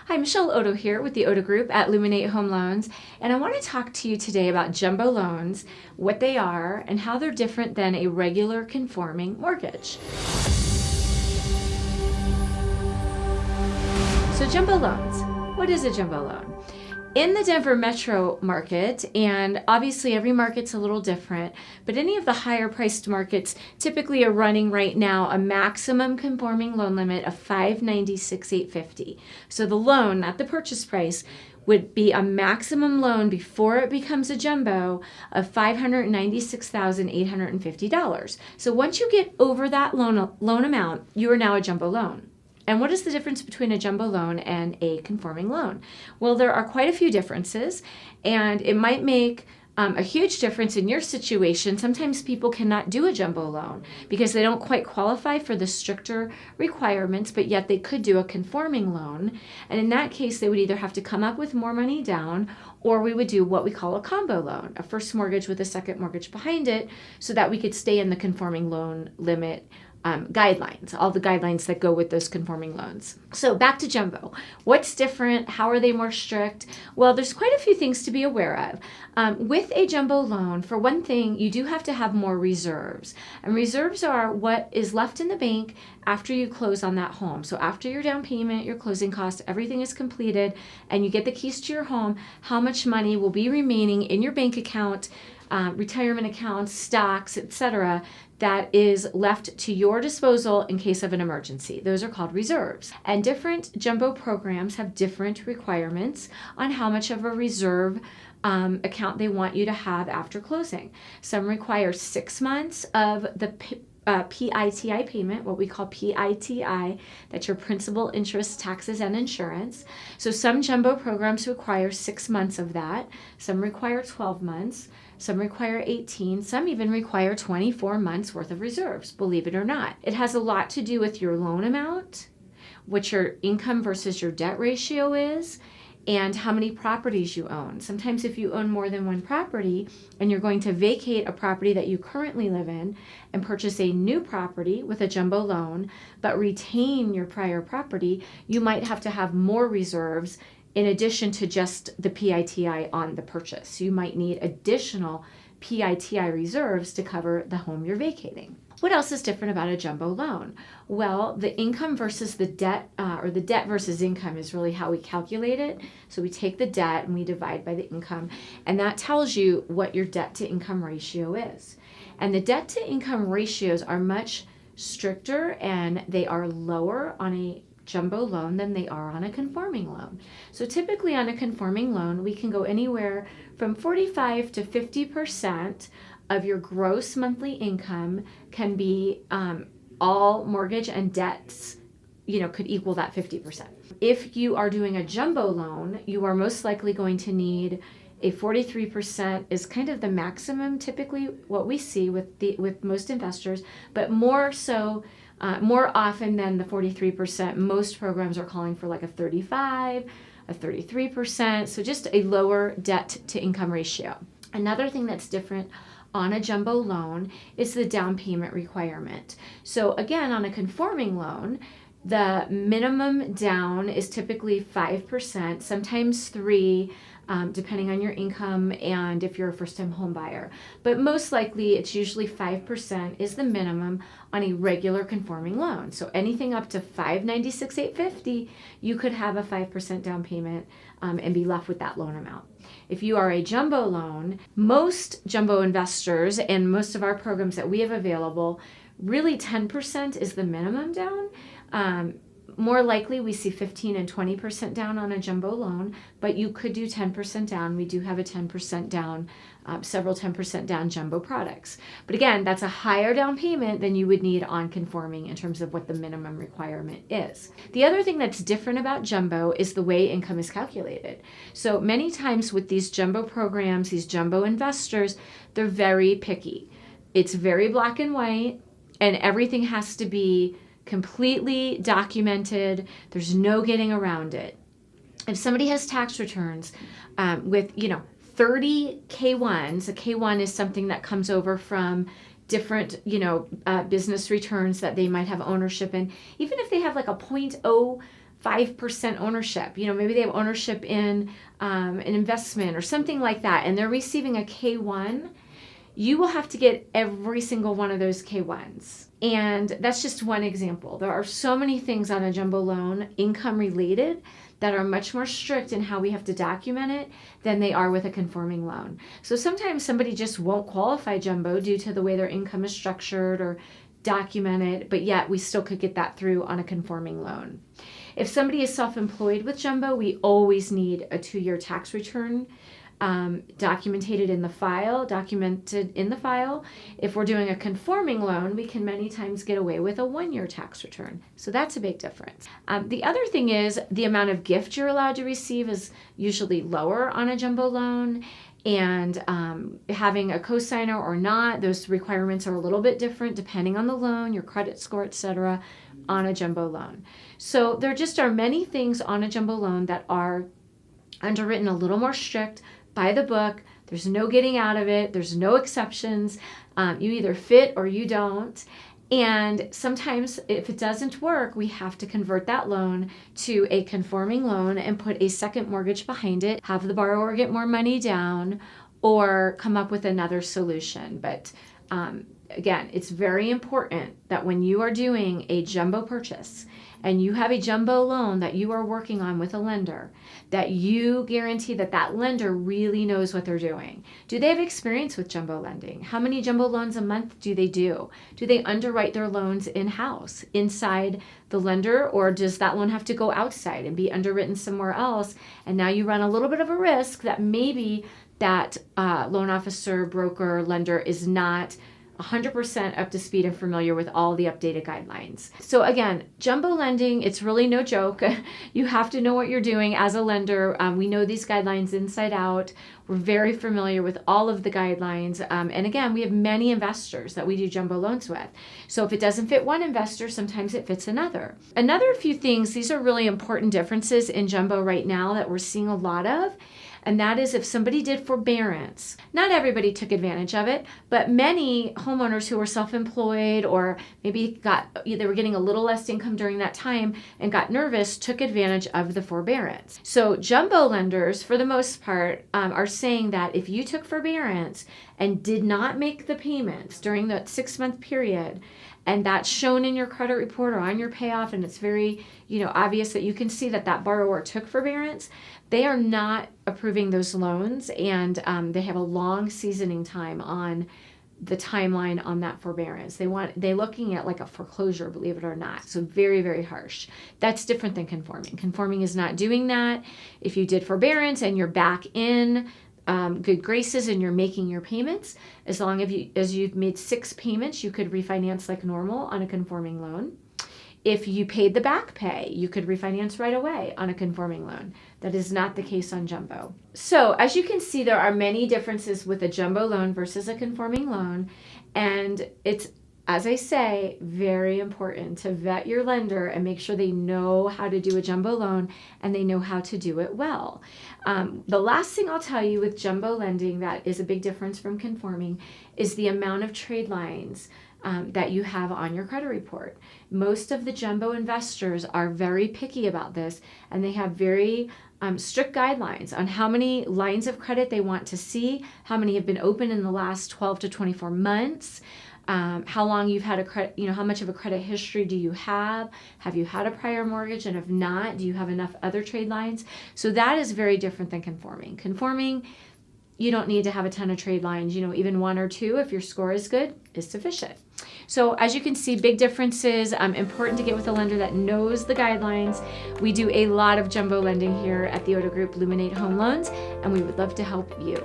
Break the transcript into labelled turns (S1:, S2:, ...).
S1: Hi, Michelle.oddo here with the Oddo Group at Luminate Home Loans, and I want to talk to you today about jumbo loans, what they are, and how they're different than a regular conforming mortgage. So jumbo loans, what is a jumbo loan? In the Denver metro market, and obviously every market's a little different, but any of the higher priced markets typically are running right now a maximum conforming loan limit of $596,850. So the loan, not the purchase price, would be a maximum loan before it becomes a jumbo of $596,850. So once you get over that loan amount, you are now a jumbo loan. And what is the difference between a jumbo loan and a conforming loan? Well, there are quite a few differences, and it might make a huge difference in your situation. Sometimes people cannot do a jumbo loan because they don't quite qualify for the stricter requirements, but yet they could do a conforming loan. And in that case, they would either have to come up with more money down, or we would do what we call a combo loan, a first mortgage with a second mortgage behind it, so that we could stay in the conforming loan limit guidelines, all the guidelines that go with those conforming loans. So back to jumbo. What's different? How are they more strict? Well, there's quite a few things to be aware of. With a jumbo loan, for one thing, you do have to have more reserves. And reserves are what is left in the bank after you close on that home. So after your down payment, your closing costs, everything is completed, and you get the keys to your home, how much money will be remaining in your bank account, retirement accounts, stocks, etc., that is left to your disposal in case of an emergency. Those are called reserves. And different jumbo programs have different requirements on how much of a reserve account they want you to have after closing. Some require 6 months of the P.I.T.I. payment, what we call P.I.T.I. That's your principal, interest, taxes, and insurance. So some jumbo programs require 6 months of that. Some require 12 months. Some require 18. Some even require 24 months worth of reserves, believe it or not. It has a lot to do with your loan amount, what your income versus your debt ratio is, and how many properties you own. Sometimes if you own more than one property and you're going to vacate a property that you currently live in and purchase a new property with a jumbo loan, but retain your prior property, you might have to have more reserves in addition to just the P.I.T.I. on the purchase. You might need additional P.I.T.I. reserves to cover the home you're vacating. What else is different about a jumbo loan? Well, the income versus the debt, or the debt versus income is really how we calculate it. So we take the debt and we divide by the income, and that tells you what your debt to income ratio is. And the debt to income ratios are much stricter, and they are lower on a jumbo loan than they are on a conforming loan. So typically on a conforming loan, we can go anywhere from 45 to 50% of your gross monthly income can be all mortgage and debts, could equal that 50%. If you are doing a jumbo loan, you are most likely going to need a 43% is kind of the maximum, typically what we see with most investors, but more so, more often than the 43%, most programs are calling for like a 35, a 33%, so just a lower debt to income ratio. Another thing that's different on a jumbo loan is the down payment requirement. So again, on a conforming loan, the minimum down is typically 5%, sometimes 3%, depending on your income and if you're a first-time home buyer. But most likely, it's usually 5% is the minimum on a regular conforming loan. So anything up to $596,850, you could have a 5% down payment and be left with that loan amount. If you are a jumbo loan, most jumbo investors and most of our programs that we have available, really 10% is the minimum down. More likely, we see 15 and 20% down on a jumbo loan, but you could do 10% down. We do have a 10% down, several 10% down jumbo products. But again, that's a higher down payment than you would need on conforming in terms of what the minimum requirement is. The other thing that's different about jumbo is the way income is calculated. So many times with these jumbo programs, these jumbo investors, they're very picky. It's very black and white, and everything has to be completely documented. There's no getting around it. If somebody has tax returns with 30 K1s, a K1 is something that comes over from different, business returns that they might have ownership in. Even if they have like a 5% ownership. Maybe they have ownership in an investment or something like that, and they're receiving a K1, you will have to get every single one of those K1s. And that's just one example. There are so many things on a jumbo loan, income related, that are much more strict in how we have to document it than they are with a conforming loan. So sometimes somebody just won't qualify jumbo due to the way their income is structured or documented, but yet we still could get that through on a conforming loan. If somebody is self-employed with jumbo, we always need a 2-year tax return documented in the file. If we're doing a conforming loan, we can many times get away with a 1-year tax return. So that's a big difference. The other thing is the amount of gift you're allowed to receive is usually lower on a jumbo loan. And having a cosigner or not, those requirements are a little bit different depending on the loan, your credit score, etc. on a jumbo loan. So there just are many things on a jumbo loan that are underwritten a little more strict, by the book. There's no getting out of it. There's no exceptions. You either fit or you don't. And sometimes if it doesn't work, we have to convert that loan to a conforming loan and put a second mortgage behind it, have the borrower get more money down, or come up with another solution. But again, it's very important that when you are doing a jumbo purchase and you have a jumbo loan that you are working on with a lender, that you guarantee that that lender really knows what they're doing. Do they have experience with jumbo lending? How many jumbo loans a month do they do? Do they underwrite their loans in-house, inside the lender, or does that loan have to go outside and be underwritten somewhere else? And now you run a little bit of a risk that maybe that loan officer, broker, lender is not 100% up to speed and familiar with all the updated guidelines. So again, jumbo lending, it's really no joke. You have to know what you're doing as a lender. We know these guidelines inside out. We're very familiar with all of the guidelines. And again, we have many investors that we do jumbo loans with. So if it doesn't fit one investor, sometimes it fits another. Another few things, these are really important differences in jumbo right now that we're seeing a lot of. And that is if somebody did forbearance. Not everybody took advantage of it, but many homeowners who were self-employed or maybe they were getting a little less income during that time and got nervous, took advantage of the forbearance. So jumbo lenders, for the most part, are saying that if you took forbearance and did not make the payments during that 6-month period, and that's shown in your credit report or on your payoff, and it's very, obvious that you can see that that borrower took forbearance, they are not approving those loans, and they have a long seasoning time on the timeline on that forbearance. They're looking at like a foreclosure, believe it or not. So very, very harsh. That's different than conforming. Conforming is not doing that. If you did forbearance and you're back in good graces and you're making your payments, as long as you've made 6 payments, you could refinance like normal on a conforming loan. If you paid the back pay, you could refinance right away on a conforming loan. That is not the case on jumbo. So as you can see, there are many differences with a jumbo loan versus a conforming loan. And it's, as I say, very important to vet your lender and make sure they know how to do a jumbo loan and they know how to do it well. The last thing I'll tell you with jumbo lending that is a big difference from conforming is the amount of trade lines that you have on your credit report. Most of the jumbo investors are very picky about this, and they have very strict guidelines on how many lines of credit they want to see, how many have been open in the last 12 to 24 months, how long you've had a credit, how much of a credit history do you have you had a prior mortgage, and if not, do you have enough other trade lines? So that is very different than conforming. Conforming, you don't need to have a ton of trade lines, even 1 or 2, if your score is good, is sufficient. So as you can see, big differences, important to get with a lender that knows the guidelines. We do a lot of jumbo lending here at the Oddo Group Luminate Home Loans, and we would love to help you.